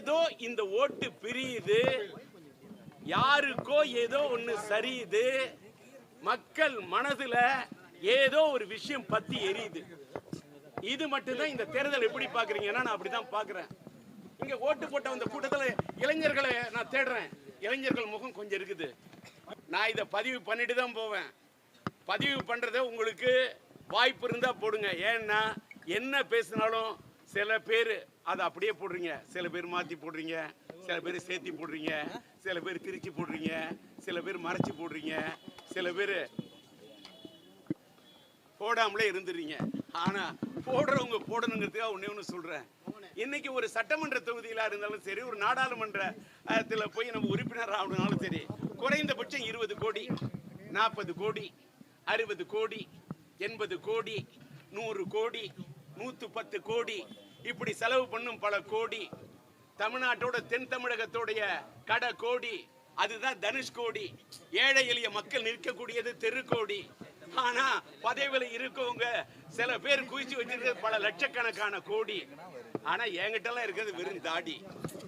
ஏதோ இந்த ஓட்டு பிரியுது, யாருக்கோ ஏதோ ஒண்ணு சரியுது, மக்கள் மனதுல ஏதோ ஒரு விஷயம் பத்தி எரியுது. இது மட்டும்தான் இந்த தேர்தல் எப்படி பாக்குறீங்கன்னா நான் அப்படிதான் பாக்குறேன். இங்க ஓட்டு போட்ட அந்த கூட்டத்துல இளைஞர்களை நான் தேடுறேன். இளைஞர்கள் முகம் கொஞ்சம் இருக்குது. நான் இதை பதிவு பண்ணிட்டு தான் போவேன். பதிவு பண்றத உங்களுக்கு வாய்ப்பு இருந்தா போடுங்க. ஏன்னா என்ன பேசினாலும் சில பேர் அதை அப்படியே போடுறீங்க, சில பேர் மாற்றி போடுறீங்க, சில பேர் சேர்த்தி போடுறீங்க, சில பேர் திரிச்சு போடுறீங்க, சில பேர் மறைச்சு போடுறீங்க, சில பேர் போடாமலே இருந்துடுறீங்க. ஆனால் போடுறவங்க போடணுங்கிறதுக்காக ஒன்றே ஒன்று சொல்கிறேன். இன்னைக்கு ஒரு சட்டமன்ற தொகுதியில் இருந்தாலும் சரி, ஒரு நாடாளுமன்றத்தில் போய் நம்ம உறுப்பினர் ஆகணும்னாலும் சரி, குறைந்தபட்சம் 20 கோடி, 40 கோடி, 60 கோடி, 80 கோடி, 100 கோடி, 110 கோடி இப்படி செலவு பண்ணும் பல கோடி. தமிழ்நாட்டோட தென் தமிழகத்தோடைய கட கோடி, அதுதான் தனுஷ்கோடி. ஏழை எளிய மக்கள் நிற்கக்கூடியது தெருக்கோடி. ஆனா பதவியில் இருக்கவங்க சில பேர் குவிச்சு வச்சிருக்கிறது பல லட்சக்கணக்கான கோடி. ஆனா என்கிட்ட எல்லாம் இருக்கிறது வெறும் தாடி.